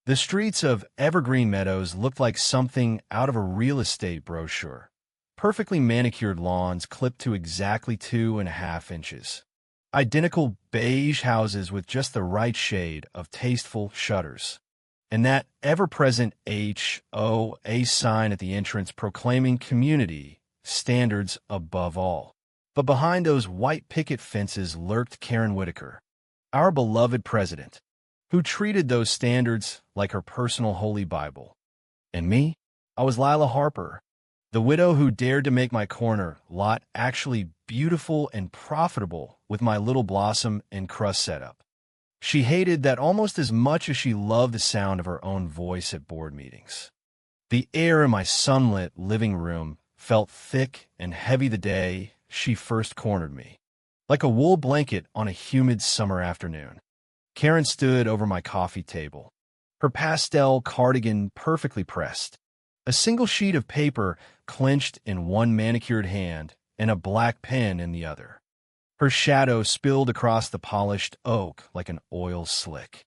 The streets of Evergreen Meadows looked like something out of a real estate brochure. Perfectly manicured lawns clipped to exactly 2.5 inches. Identical beige houses with just the right shade of tasteful shutters. And that ever-present HOA sign at the entrance proclaiming community standards above all. But behind those white picket fences lurked Karen Whitaker, our beloved president, who treated those standards like her personal holy Bible. And me? I was Lila Harper, the widow who dared to make my corner lot actually beautiful and profitable with my little blossom and crust setup. She hated that almost as much as she loved the sound of her own voice at board meetings. The air in my sunlit living room felt thick and heavy the day she first cornered me, like a wool blanket on a humid summer afternoon. Karen stood over my coffee table, her pastel cardigan perfectly pressed, a single sheet of paper clenched in one manicured hand and a black pen in the other. Her shadow spilled across the polished oak like an oil slick.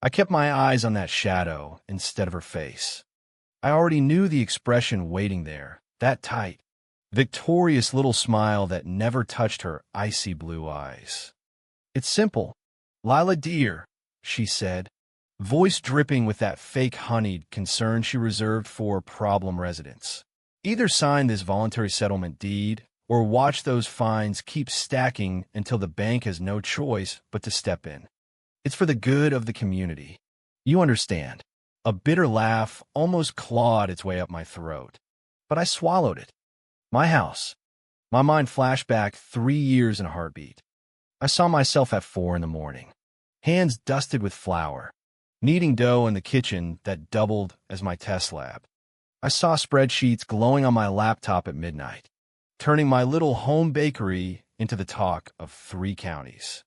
I kept my eyes on that shadow instead of her face. I already knew the expression waiting there, that tight, victorious little smile that never touched her icy blue eyes. "It's simple. Lila dear," she said, voice dripping with that fake honeyed concern she reserved for problem residents. "Either sign this voluntary settlement deed or watch those fines keep stacking until the bank has no choice but to step in. It's for the good of the community. You understand." A bitter laugh almost clawed its way up my throat, but I swallowed it. My house. My mind flashed back 3 years in a heartbeat. I saw myself at 4 in the morning, hands dusted with flour, kneading dough in the kitchen that doubled as my test lab. I saw spreadsheets glowing on my laptop at midnight, turning my little home bakery into the talk of 3 counties.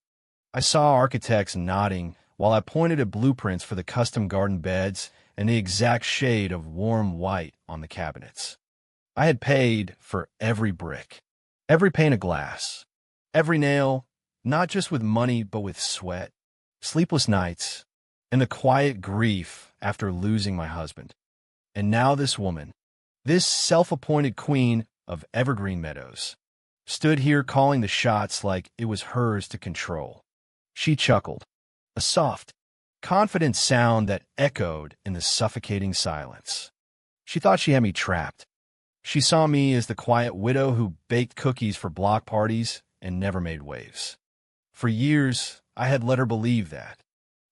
I saw architects nodding while I pointed at blueprints for the custom garden beds and the exact shade of warm white on the cabinets. I had paid for every brick, every pane of glass, every nail, not just with money but with sweat, sleepless nights, and the quiet grief after losing my husband. And now this woman, this self-appointed queen of Evergreen Meadows, stood here calling the shots like it was hers to control. She chuckled, a soft, confident sound that echoed in the suffocating silence. She thought she had me trapped. She saw me as the quiet widow who baked cookies for block parties and never made waves. For years, I had let her believe that.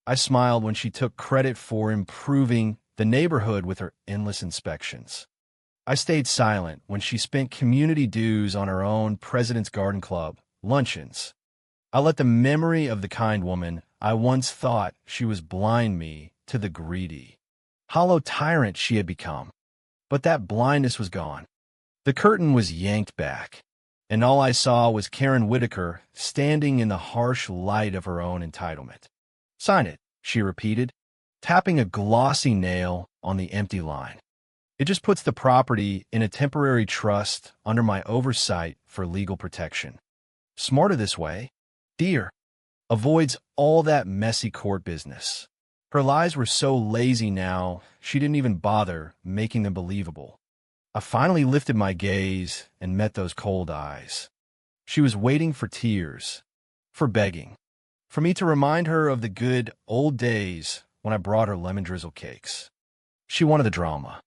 I smiled when she took credit for improving the neighborhood with her endless inspections. I stayed silent when she spent community dues on her own President's Garden Club luncheons. I let the memory of the kind woman I once thought she was blind me to the greedy, hollow tyrant she had become. But that blindness was gone. The curtain was yanked back, and all I saw was Karen Whitaker standing in the harsh light of her own entitlement. "Sign it," she repeated, tapping a glossy nail on the empty line. "It just puts the property in a temporary trust under my oversight for legal protection. Smarter this way. Dear. Avoids all that messy court business." Her lies were so lazy now, she didn't even bother making them believable. I finally lifted my gaze and met those cold eyes. She was waiting for tears, for begging, for me to remind her of the good old days when I brought her lemon drizzle cakes. She wanted the drama.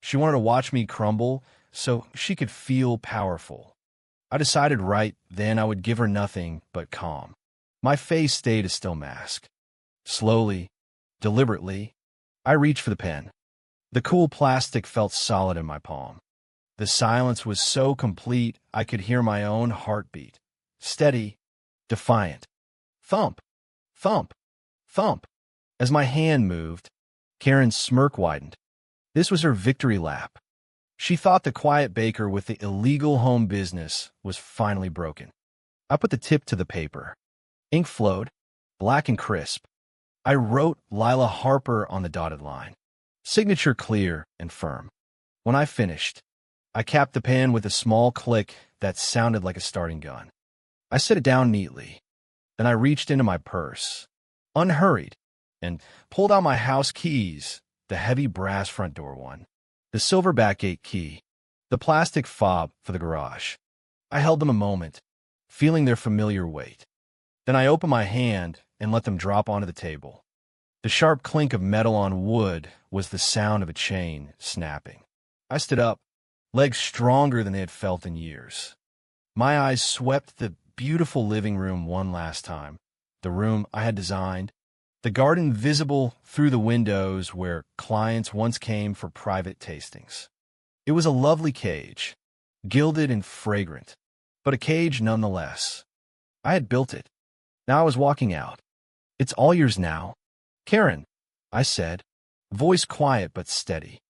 She wanted to watch me crumble so she could feel powerful. I decided right then I would give her nothing but calm. My face stayed a still mask. Slowly, deliberately, I reached for the pen. The cool plastic felt solid in my palm. The silence was so complete I could hear my own heartbeat. Steady, defiant. Thump, thump, thump. As my hand moved, Karen's smirk widened. This was her victory lap. She thought the quiet baker with the illegal home business was finally broken. I put the tip to the paper. Ink flowed, black and crisp. I wrote Lila Harper on the dotted line, signature clear and firm. When I finished, I capped the pen with a small click that sounded like a starting gun. I set it down neatly. Then I reached into my purse. Unhurried, and pulled out my house keys, the heavy brass front door one, the silver backgate key, the plastic fob for the garage. I held them a moment, feeling their familiar weight. Then I opened my hand and let them drop onto the table. The sharp clink of metal on wood was the sound of a chain snapping. I stood up, legs stronger than they had felt in years. My eyes swept the beautiful living room one last time, the room I had designed, the garden visible through the windows where clients once came for private tastings. It was a lovely cage, gilded and fragrant, but a cage nonetheless. I had built it. Now I was walking out. "It's all yours now." "Karen," I said, voice quiet but steady.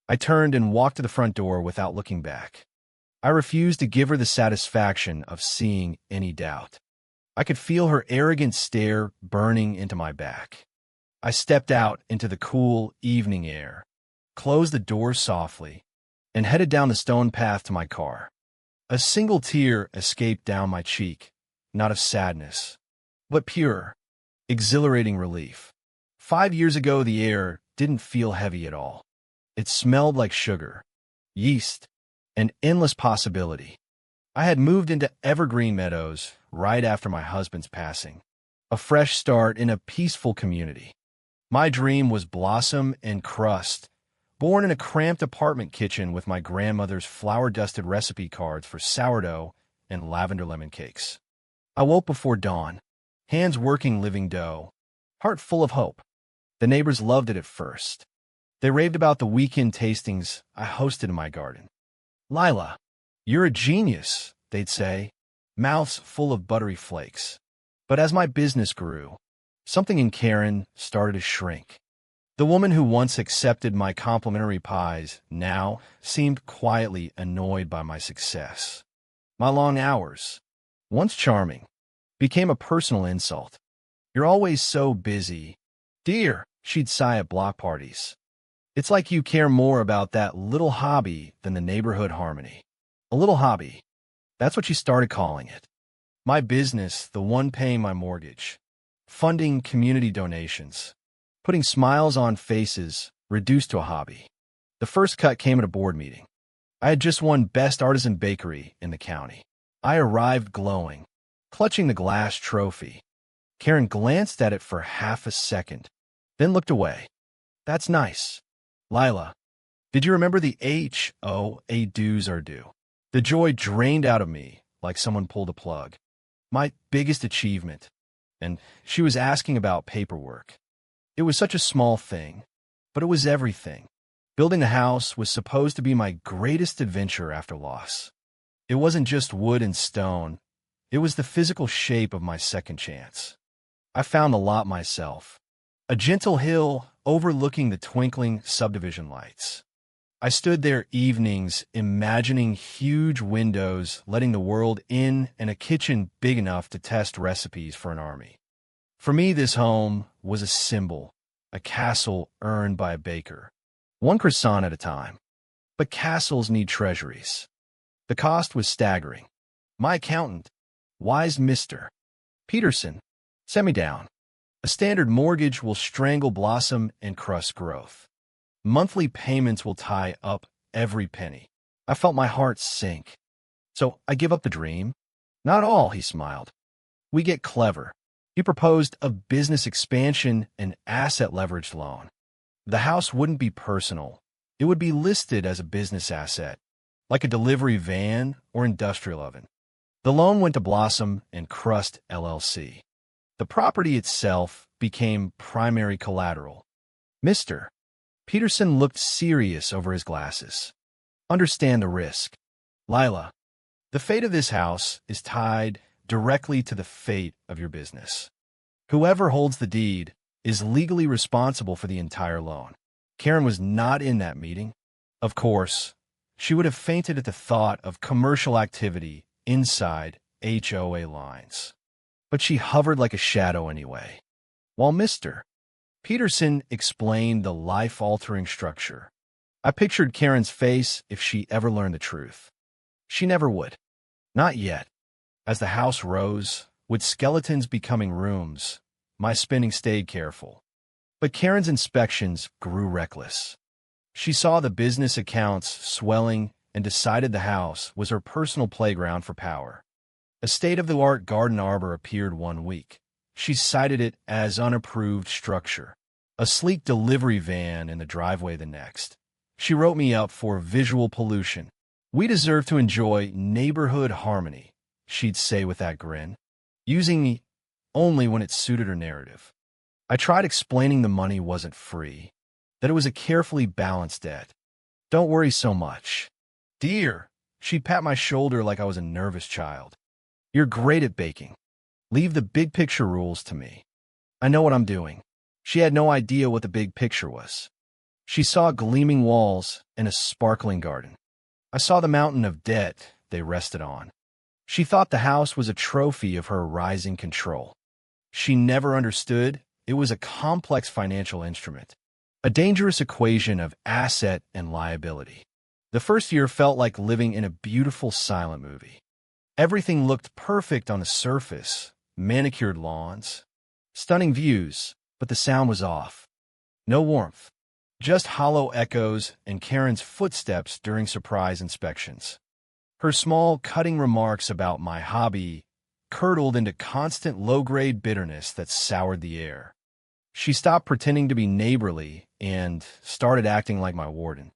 I turned and walked to the front door without looking back. I refused to give her the satisfaction of seeing any doubt. I could feel her arrogant stare burning into my back. I stepped out into the cool evening air, closed the door softly, and headed down the stone path to my car. A single tear escaped down my cheek, not of sadness, but pure, exhilarating relief. 5 years ago, the air didn't feel heavy at all. It smelled like sugar, yeast, and endless possibility. I had moved into Evergreen Meadows right after my husband's passing, a fresh start in a peaceful community. My dream was blossom and crust, born in a cramped apartment kitchen with my grandmother's flour-dusted recipe cards for sourdough and lavender lemon cakes. I woke before dawn, hands working living dough, heart full of hope. The neighbors loved it at first. They raved about the weekend tastings I hosted in my garden. "Lila, you're a genius," they'd say, mouths full of buttery flakes. But as my business grew, something in Karen started to shrink. The woman who once accepted my complimentary pies now seemed quietly annoyed by my success. My long hours, once charming, became a personal insult. "You're always so busy. Dear," she'd sigh at block parties. "It's like you care more about that little hobby than the neighborhood harmony." A little hobby. That's what she started calling it. My business, the one paying my mortgage, funding community donations, putting smiles on faces, reduced to a hobby. The first cut came at a board meeting. I had just won Best Artisan Bakery in the county. I arrived glowing, clutching the glass trophy. Karen glanced at it for half a second, then looked away. "That's nice. Lila, did you remember the HOA dues are due?" The joy drained out of me like someone pulled a plug. My biggest achievement. And she was asking about paperwork. It was such a small thing, but it was everything. Building the house was supposed to be my greatest adventure after loss. It wasn't just wood and stone. It was the physical shape of my second chance. I found the lot myself. A gentle hill overlooking the twinkling subdivision lights. I stood there evenings imagining huge windows letting the world in and a kitchen big enough to test recipes for an army. For me, this home was a symbol, a castle earned by a baker, one croissant at a time. But castles need treasuries. The cost was staggering. My accountant, wise Mr. Peterson, sent me down. A standard mortgage will strangle blossom and crust growth. Monthly payments will tie up every penny. I felt my heart sink. "So I give up the dream?" "Not all," he smiled. "We get clever." He proposed a business expansion and asset-leveraged loan. The house wouldn't be personal. It would be listed as a business asset, like a delivery van or industrial oven. The loan went to Blossom and Crust LLC. The property itself became primary collateral. Mr. Peterson looked serious over his glasses. "Understand the risk. Lila, the fate of this house is tied directly to the fate of your business. Whoever holds the deed is legally responsible for the entire loan." Karen was not in that meeting. Of course, she would have fainted at the thought of commercial activity inside HOA lines. But she hovered like a shadow anyway. While Mr. Peterson explained the life-altering structure, I pictured Karen's face if she ever learned the truth. She never would. Not yet. As the house rose, with skeletons becoming rooms, my spending stayed careful. But Karen's inspections grew reckless. She saw the business accounts swelling and decided the house was her personal playground for power. A state-of-the-art garden arbor appeared one week. She cited it as unapproved structure. A sleek delivery van in the driveway the next. She wrote me up for visual pollution. We deserve to enjoy neighborhood harmony, she'd say with that grin, using me only when it suited her narrative. I tried explaining the money wasn't free, that it was a carefully balanced debt. Don't worry so much. Dear, she'd pat my shoulder like I was a nervous child. You're great at baking. Leave the big picture rules to me. I know what I'm doing. She had no idea what the big picture was. She saw gleaming walls and a sparkling garden. I saw the mountain of debt they rested on. She thought the house was a trophy of her rising control. She never understood it was a complex financial instrument, a dangerous equation of asset and liability. The first year felt like living in a beautiful silent movie. Everything looked perfect on the surface, manicured lawns, stunning views, but the sound was off. No warmth, just hollow echoes and Karen's footsteps during surprise inspections. Her small, cutting remarks about my hobby curdled into constant low-grade bitterness that soured the air. She stopped pretending to be neighborly and started acting like my warden.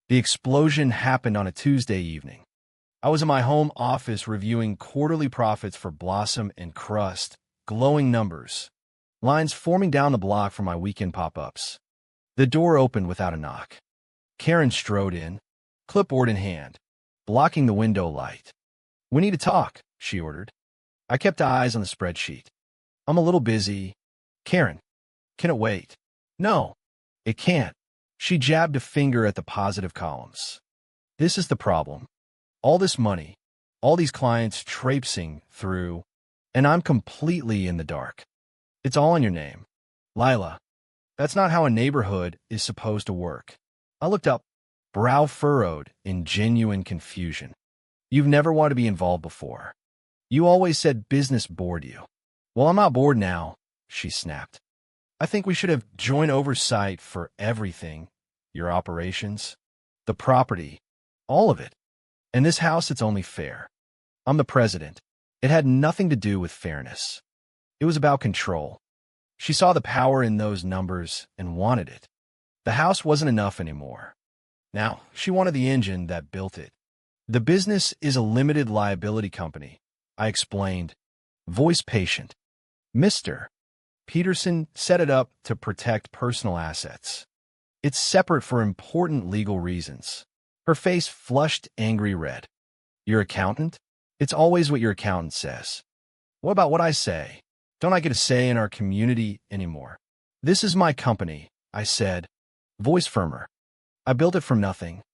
The explosion happened on a Tuesday evening. I was in my home office reviewing quarterly profits for Blossom and Crust, glowing numbers, lines forming down the block for my weekend pop-ups. The door opened without a knock. Karen strode in, clipboard in hand, blocking the window light. "We need to talk," she ordered. I kept eyes on the spreadsheet. "I'm a little busy." "Karen, can it wait?" "No, it can't." She jabbed a finger at the positive columns. "This is the problem. All this money, all these clients traipsing through, and I'm completely in the dark. It's all in your name. Lila, that's not how a neighborhood is supposed to work." I looked up, brow furrowed in genuine confusion. "You've never wanted to be involved before. You always said business bored you." "Well, I'm not bored now," she snapped. "I think we should have joint oversight for everything. Your operations, the property, all of it. In this house, it's only fair. I'm the president. It had nothing to do with fairness. It was about control." She saw the power in those numbers and wanted it. The house wasn't enough anymore. Now, she wanted the engine that built it. "The business is a limited liability company," I explained, voice patient. "Mr. Peterson set it up to protect personal assets. It's separate for important legal reasons." Her face flushed angry red. "Your accountant? It's always what your accountant says. What about what I say? Don't I get a say in our community anymore?" "This is my company," I said, voice firmer. "I built it from nothing.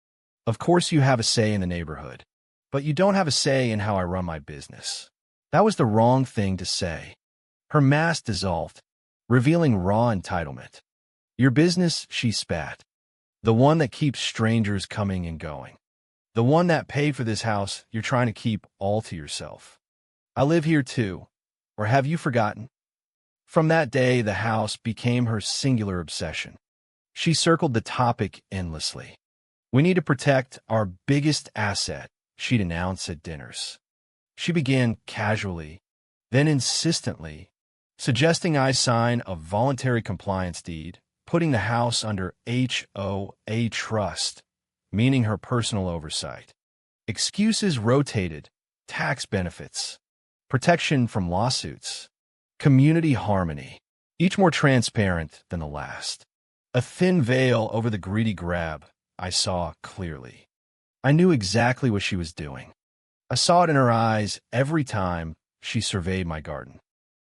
Of course you have a say in the neighborhood, but you don't have a say in how I run my business." That was the wrong thing to say. Her mask dissolved, revealing raw entitlement. "Your business," she spat. "The one that keeps strangers coming and going. The one that paid for this house you're trying to keep all to yourself. I live here too. Or have you forgotten?" From that day, the house became her singular obsession. She circled the topic endlessly. "We need to protect our biggest asset," she'd announce at dinners. She began casually, then insistently, suggesting I sign a voluntary compliance deed, putting the house under HOA trust, meaning her personal oversight. Excuses rotated: tax benefits, protection from lawsuits, community harmony, each more transparent than the last. A thin veil over the greedy grab I saw clearly. I knew exactly what she was doing. I saw it in her eyes every time she surveyed my garden.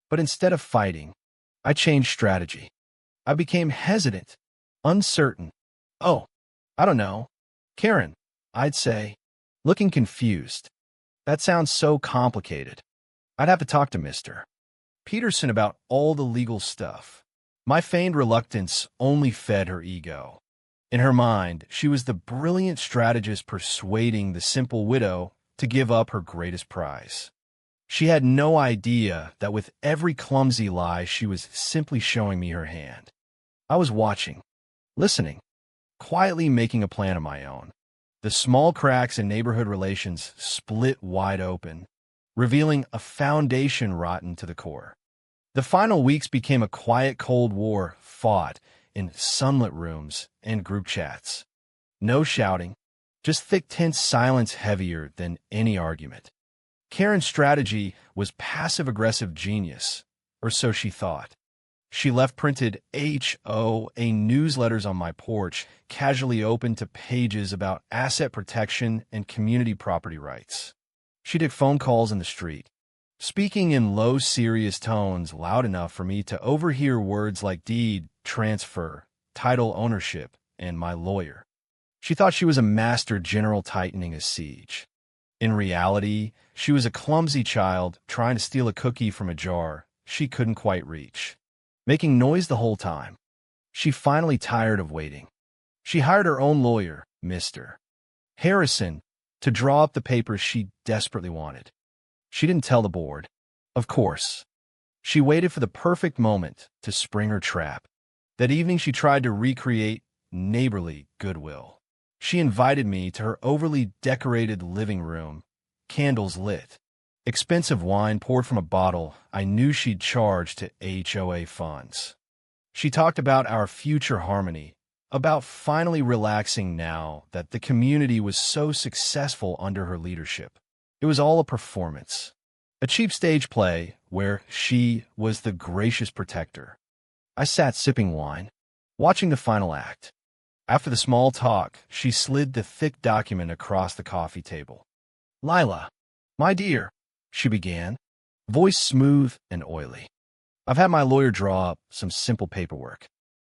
But instead of fighting, I changed strategy. I became hesitant, uncertain. "Oh, I don't know. Karen," I'd say, looking confused. "That sounds so complicated. I'd have to talk to Mr. Peterson about all the legal stuff." My feigned reluctance only fed her ego. In her mind, she was the brilliant strategist persuading the simple widow to give up her greatest prize. She had no idea that with every clumsy lie, she was simply showing me her hand. I was watching, listening, quietly making a plan of my own. The small cracks in neighborhood relations split wide open, revealing a foundation rotten to the core. The final weeks became a quiet Cold War fought in sunlit rooms and group chats. No shouting, just thick, tense silence heavier than any argument. Karen's strategy was passive-aggressive genius, or so she thought. She left printed HOA newsletters on my porch, casually opened to pages about asset protection and community property rights. She did phone calls in the street, speaking in low, serious tones loud enough for me to overhear words like deed, transfer, title ownership, and my lawyer. She thought she was a master general tightening a siege. In reality, she was a clumsy child trying to steal a cookie from a jar she couldn't quite reach, making noise the whole time. She finally tired of waiting. She hired her own lawyer, Mr. Harrison, to draw up the papers she desperately wanted. She didn't tell the board, of course. She waited for the perfect moment to spring her trap. That evening she tried to recreate neighborly goodwill. She invited me to her overly decorated living room, candles lit, expensive wine poured from a bottle I knew she'd charge to HOA funds. She talked about our future harmony, about finally relaxing now that the community was so successful under her leadership. It was all a performance, a cheap stage play where she was the gracious protector. I sat sipping wine, watching the final act. After the small talk, she slid the thick document across the coffee table. "Lila, my dear," she began, voice smooth and oily. "I've had my lawyer draw up some simple paperwork.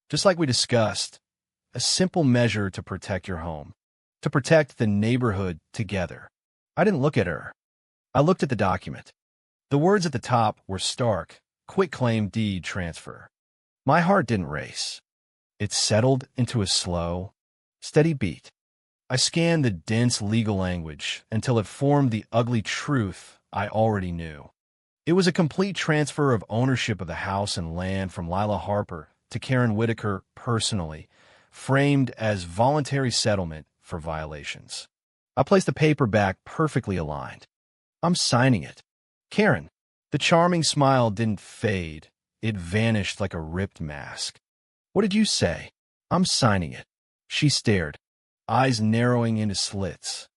Just like we discussed, a simple measure to protect your home, to protect the neighborhood together." I didn't look at her. I looked at the document. The words at the top were stark, quitclaim deed transfer. My heart didn't race. It settled into a slow, steady beat. I scanned the dense legal language until it formed the ugly truth I already knew. It was a complete transfer of ownership of the house and land from Lila Harper to Karen Whitaker personally, framed as voluntary settlement for violations. I placed the paper back perfectly aligned. "I'm signing it." "Karen." The charming smile didn't fade. It vanished like a ripped mask. "What did you say?" "I'm signing it." She stared, eyes narrowing into slits.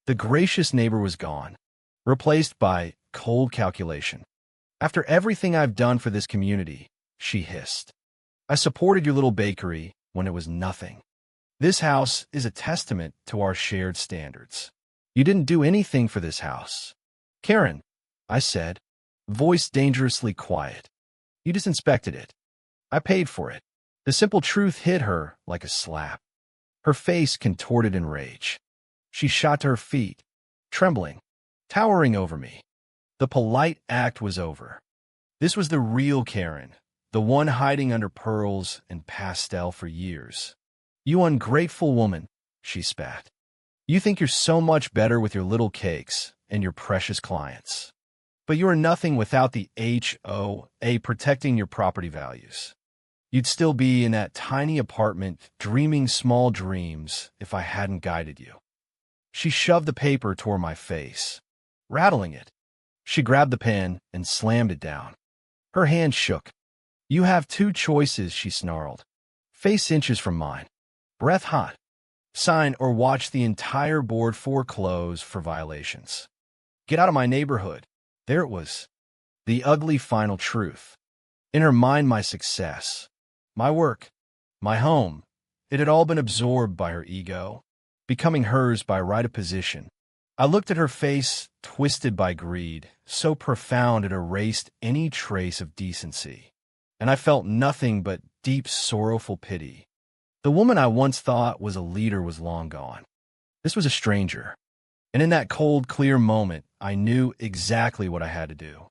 The gracious neighbor was gone, replaced by cold calculation. "After everything I've done for this community," she hissed. "I supported your little bakery when it was nothing. This house is a testament to our shared standards. You didn't do anything for this house." "Karen," I said, voice dangerously quiet. "You just inspected it. I paid for it." The simple truth hit her like a slap. Her face contorted in rage. She shot to her feet, trembling, towering over me. The polite act was over. This was the real Karen, the one hiding under pearls and pastel for years. "You ungrateful woman," she spat. "You think you're so much better with your little cakes and your precious clients. But you are nothing without the HOA protecting your property values. You'd still be in that tiny apartment dreaming small dreams if I hadn't guided you." She shoved the paper toward my face, rattling it. She grabbed the pen and slammed it down. Her hand shook. "You have two choices," she snarled. "Face inches from mine. Breath hot. Sign or watch the entire board foreclose for violations. Get out of my neighborhood." There it was. The ugly final truth. In her mind, my success, my work, my home, it had all been absorbed by her ego, becoming hers by right of possession. I looked at her face, twisted by greed, so profound it erased any trace of decency, and I felt nothing but deep, sorrowful pity. The woman I once thought was a leader was long gone. This was a stranger, and in that cold, clear moment, I knew exactly what I had to do.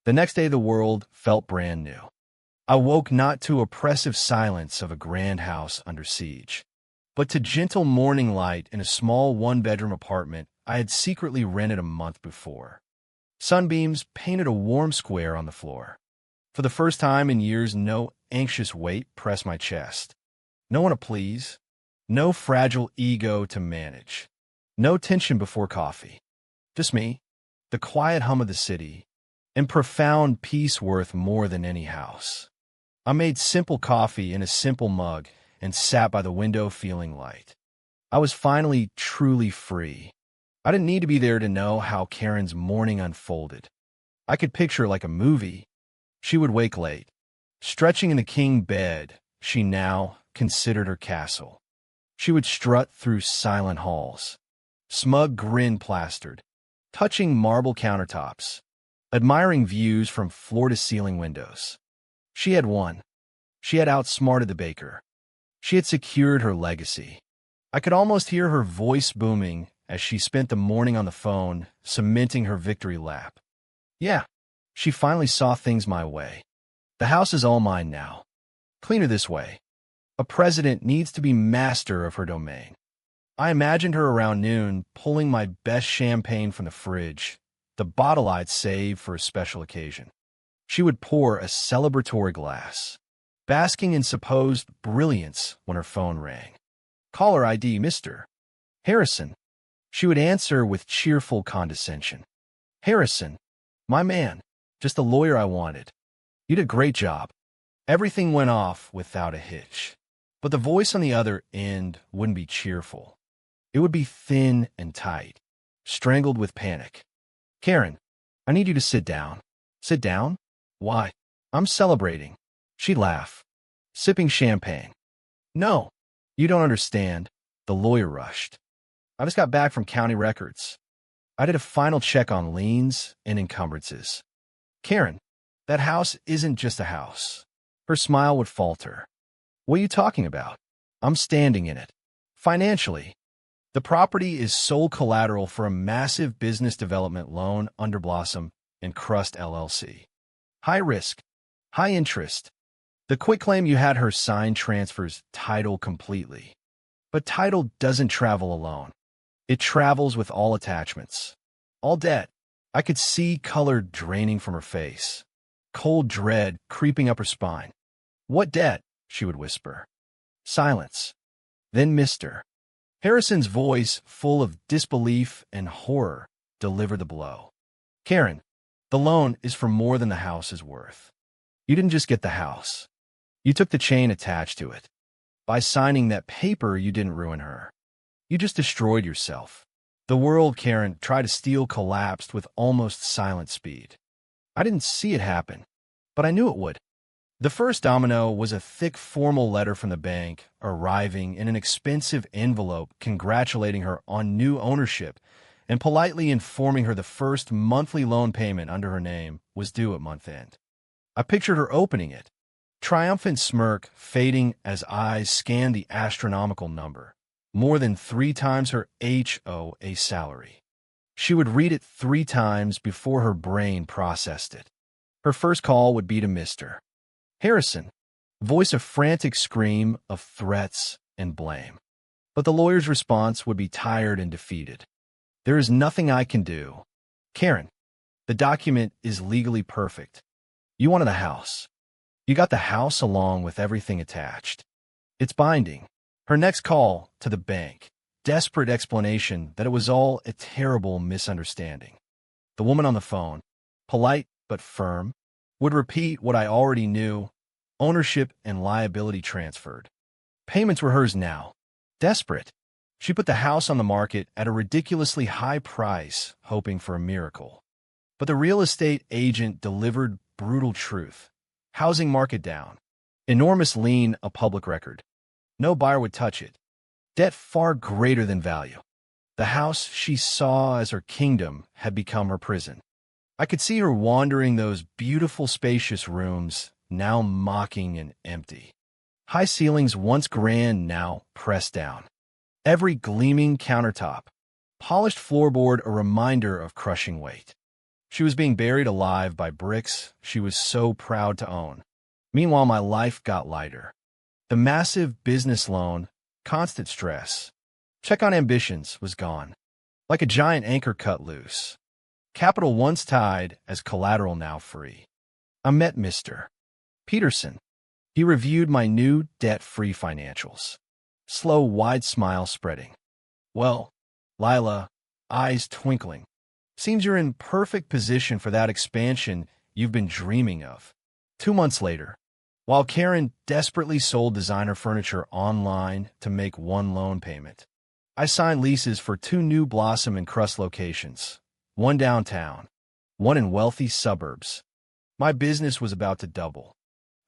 The next day, the world felt brand new. I woke not to oppressive silence of a grand house under siege, but to gentle morning light in a small one-bedroom apartment I had secretly rented a month before. Sunbeams painted a warm square on the floor. For the first time in years, no anxious weight pressed my chest. No one to please. No fragile ego to manage. No tension before coffee. Just me, the quiet hum of the city, and profound peace worth more than any house. I made simple coffee in a simple mug and sat by the window feeling light. I was finally truly free. I didn't need to be there to know how Karen's morning unfolded. I could picture like a movie. She would wake late, stretching in the king bed she now considered her castle. She would strut through silent halls, smug grin plastered, touching marble countertops, admiring views from floor-to-ceiling windows. She had won. She had outsmarted the baker. She had secured her legacy. I could almost hear her voice booming as she spent the morning on the phone, cementing her victory lap. Yeah, she finally saw things my way. The house is all mine now. Cleaner this way. A president needs to be master of her domain. I imagined her around noon, pulling my best champagne from the fridge, the bottle I'd saved for a special occasion. She would pour a celebratory glass, basking in supposed brilliance when her phone rang. Caller ID, Mr. Harrison. She would answer with cheerful condescension. Harrison, my man, just the lawyer I wanted. You did a great job. Everything went off without a hitch. But the voice on the other end wouldn't be cheerful. It would be thin and tight, strangled with panic. Karen, I need you to sit down. Sit down? Why? I'm celebrating. She'd laugh, sipping champagne. No, you don't understand. The lawyer rushed. I just got back from county records. I did a final check on liens and encumbrances. Karen, that house isn't just a house. Her smile would falter. What are you talking about? I'm standing in it. Financially, the property is sole collateral for a massive business development loan under Blossom and Crust LLC. High risk, high interest. The quitclaim you had her sign transfers title completely. But title doesn't travel alone. It travels with all attachments. All debt. I could see color draining from her face. Cold dread creeping up her spine. What debt? She would whisper. Silence. Then Mr. Harrison's voice, full of disbelief and horror, delivered the blow. Karen, the loan is for more than the house is worth. You didn't just get the house. You took the chain attached to it. By signing that paper, you didn't ruin her. You just destroyed yourself. The world Karen tried to steal collapsed with almost silent speed. I didn't see it happen, but I knew it would. The first domino was a thick formal letter from the bank, arriving in an expensive envelope congratulating her on new ownership and politely informing her the first monthly loan payment under her name was due at month end. I pictured her opening it, triumphant smirk fading as eyes scanned the astronomical number, more than 3 times her HOA salary. She would read it 3 times before her brain processed it. Her first call would be to Mr. Harrison, voice a frantic scream of threats and blame. But the lawyer's response would be tired and defeated. There is nothing I can do. Karen, the document is legally perfect. You wanted a house. You got the house along with everything attached. It's binding. Her next call to the bank, desperate explanation that it was all a terrible misunderstanding. The woman on the phone, polite but firm, would repeat what I already knew: ownership and liability transferred. Payments were hers now. Desperate, she put the house on the market at a ridiculously high price, hoping for a miracle. But the real estate agent delivered brutal truth. Housing market down. Enormous lien a public record. No buyer would touch it. Debt far greater than value. The house she saw as her kingdom had become her prison. I could see her wandering those beautiful spacious rooms, now mocking and empty. High ceilings once grand, now pressed down. Every gleaming countertop, polished floorboard a reminder of crushing weight. She was being buried alive by bricks she was so proud to own. Meanwhile, my life got lighter. The massive business loan, constant stress, check on ambitions was gone. Like a giant anchor cut loose. Capital once tied as collateral now free. I met Mr. Peterson. He reviewed my new debt-free financials. Slow, wide smile spreading. Well, Lila, eyes twinkling. Seems you're in perfect position for that expansion you've been dreaming of. 2 months later, while Karen desperately sold designer furniture online to make one loan payment, I signed leases for 2 new Blossom and Crust locations, one downtown, one in wealthy suburbs. My business was about to double.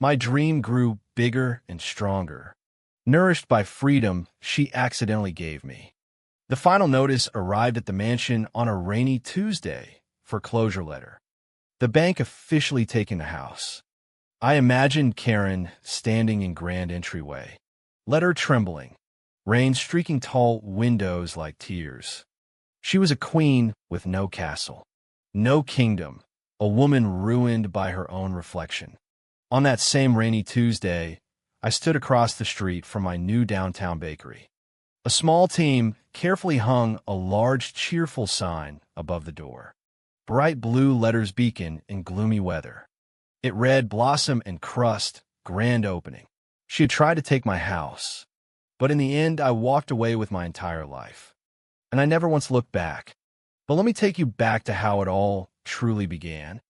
My dream grew bigger and stronger, nourished by freedom she accidentally gave me. The final notice arrived at the mansion on a rainy Tuesday, foreclosure letter. The bank officially taking the house. I imagined Karen standing in grand entryway, letter trembling, rain streaking tall windows like tears. She was a queen with no castle, no kingdom, a woman ruined by her own reflection. On that same rainy Tuesday, I stood across the street from my new downtown bakery. A small team carefully hung a large, cheerful sign above the door. Bright blue letters beacon in gloomy weather. It read Blossom and Crust, grand opening. She had tried to take my house, but in the end I walked away with my entire life. And I never once looked back. But let me take you back to how it all truly began,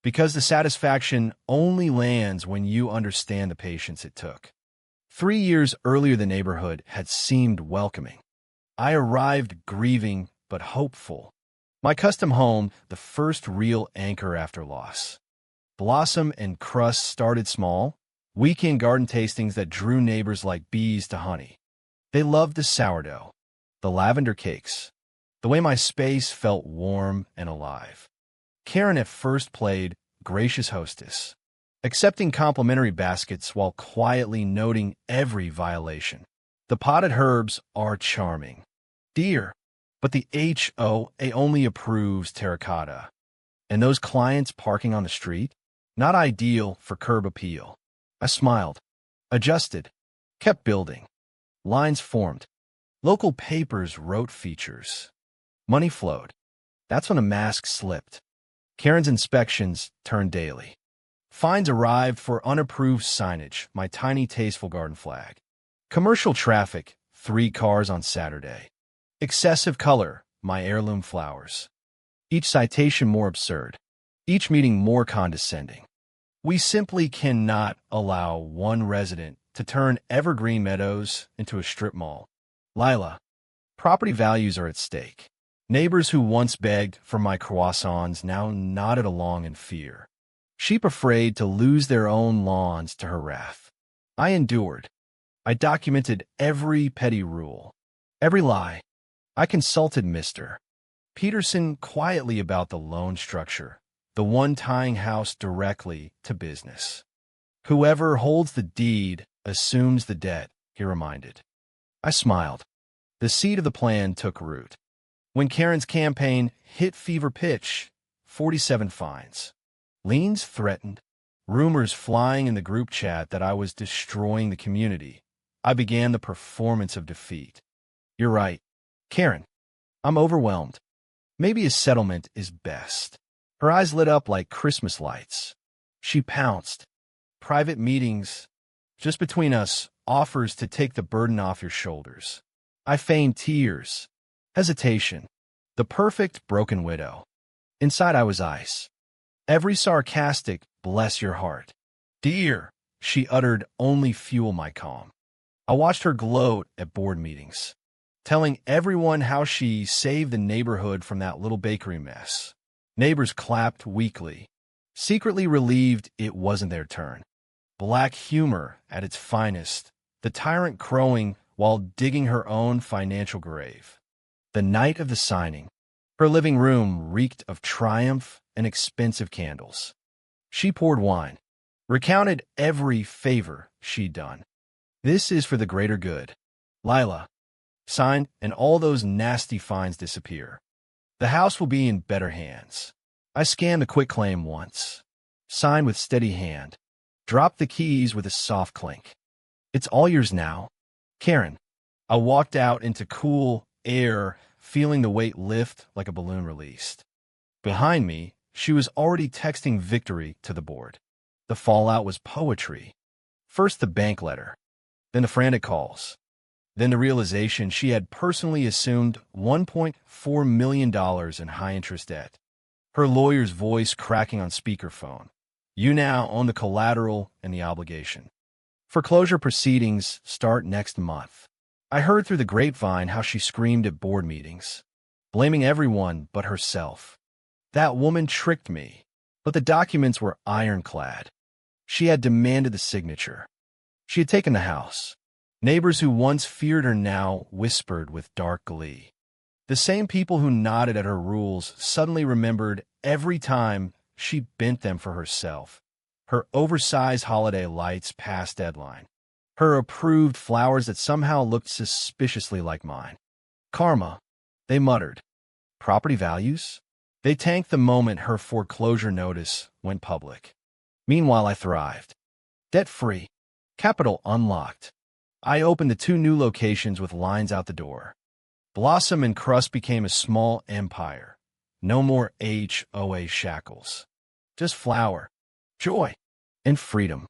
because the satisfaction only lands when you understand the patience it took. 3 years earlier, the neighborhood had seemed welcoming. I arrived grieving but hopeful. My custom home, the first real anchor after loss. Blossom and Crust started small, weekend garden tastings that drew neighbors like bees to honey. They loved the sourdough, the lavender cakes, the way my space felt warm and alive. Karen at first played gracious hostess, accepting complimentary baskets while quietly noting every violation. The potted herbs are charming, dear, but the HOA only approves terracotta. And those clients parking on the street? Not ideal for curb appeal. I smiled, adjusted, kept building. Lines formed. Local papers wrote features. Money flowed. That's when a mask slipped. Karen's inspections turned daily. Fines arrived for unapproved signage, my tiny tasteful garden flag. Commercial traffic, 3 cars on Saturday. Excessive color, my heirloom flowers. Each citation more absurd. Each meeting more condescending. We simply cannot allow one resident to turn evergreen meadows into a strip mall. Lila, property values are at stake. Neighbors who once begged for my croissants now nodded along in fear. Sheep afraid to lose their own lawns to her wrath. I endured. I documented every petty rule, every lie. I consulted Mr. Peterson quietly about the loan structure, the one tying house directly to business. Whoever holds the deed assumes the debt, he reminded. I smiled. The seed of the plan took root. When Karen's campaign hit fever pitch, 47 fines. Liens threatened, rumors flying in the group chat that I was destroying the community. I began the performance of defeat. You're right, Karen. I'm overwhelmed. Maybe a settlement is best. Her eyes lit up like Christmas lights. She pounced. Private meetings, just between us, offers to take the burden off your shoulders. I feigned tears, hesitation, the perfect broken widow. Inside I was ice. Every sarcastic, bless your heart, dear, she uttered only fuel my calm. I watched her gloat at board meetings, telling everyone how she saved the neighborhood from that little bakery mess. Neighbors clapped weakly, secretly relieved it wasn't their turn. Black humor at its finest, the tyrant crowing while digging her own financial grave. The night of the signing, her living room reeked of triumph and expensive candles. She poured wine, recounted every favor she'd done. This is for the greater good. Lila, signed, and all those nasty fines disappear. The house will be in better hands. I scanned the quitclaim once, signed with steady hand, dropped the keys with a soft clink. It's all yours now, Karen. I walked out into cool air, feeling the weight lift like a balloon released. Behind me, she was already texting victory to the board. The fallout was poetry. First the bank letter, then the frantic calls, then the realization she had personally assumed $1.4 million in high-interest debt. Her lawyer's voice cracking on speakerphone. You now own the collateral and the obligation. Foreclosure proceedings start next month. I heard through the grapevine how she screamed at board meetings, blaming everyone but herself. That woman tricked me, but the documents were ironclad. She had demanded the signature. She had taken the house. Neighbors who once feared her now whispered with dark glee. The same people who nodded at her rules suddenly remembered every time she bent them for herself. Her oversized holiday lights past deadline. Her approved flowers that somehow looked suspiciously like mine. Karma, they muttered. Property values? They tanked the moment her foreclosure notice went public. Meanwhile, I thrived. Debt-free. Capital unlocked. I opened the 2 new locations with lines out the door. Blossom and Crust became a small empire. No more HOA shackles. Just flower, joy, and freedom.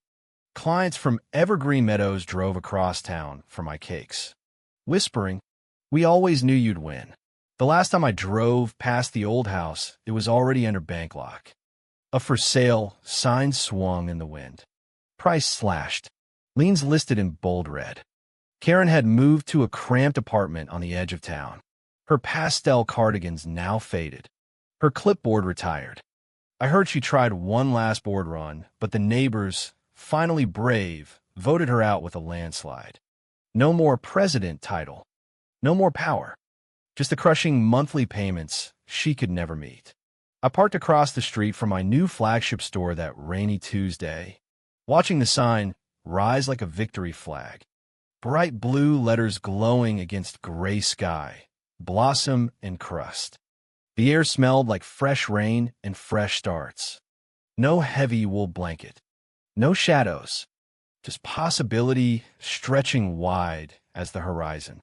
Clients from Evergreen Meadows drove across town for my cakes, whispering, "We always knew you'd win." The last time I drove past the old house, it was already under bank lock. A for sale sign swung in the wind. Price slashed. Liens listed in bold red. Karen had moved to a cramped apartment on the edge of town. Her pastel cardigans now faded. Her clipboard retired. I heard she tried one last board run, but the neighbors, finally brave, voted her out with a landslide. No more president title. No more power. Just the crushing monthly payments she could never meet. I parked across the street from my new flagship store that rainy Tuesday, watching the sign rise like a victory flag. Bright blue letters glowing against gray sky. Blossom and Crust. The air smelled like fresh rain and fresh starts. No heavy wool blanket. No shadows. Just possibility stretching wide as the horizon.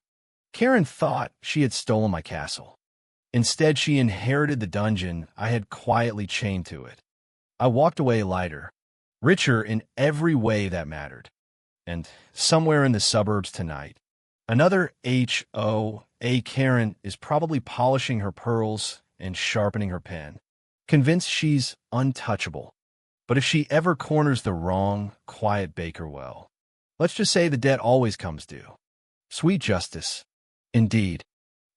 Karen thought she had stolen my castle. Instead, she inherited the dungeon I had quietly chained to it. I walked away lighter, richer in every way that mattered. And somewhere in the suburbs tonight, another HOA Karen is probably polishing her pearls and sharpening her pen, convinced she's untouchable. But if she ever corners the wrong, quiet baker well, let's just say the debt always comes due. Sweet justice. Indeed.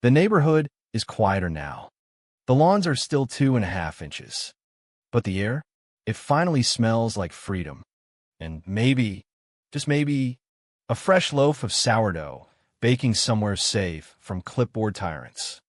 The neighborhood is quieter now. The lawns are still 2.5 inches. But the air? It finally smells like freedom. And maybe, just maybe, a fresh loaf of sourdough baking somewhere safe from clipboard tyrants.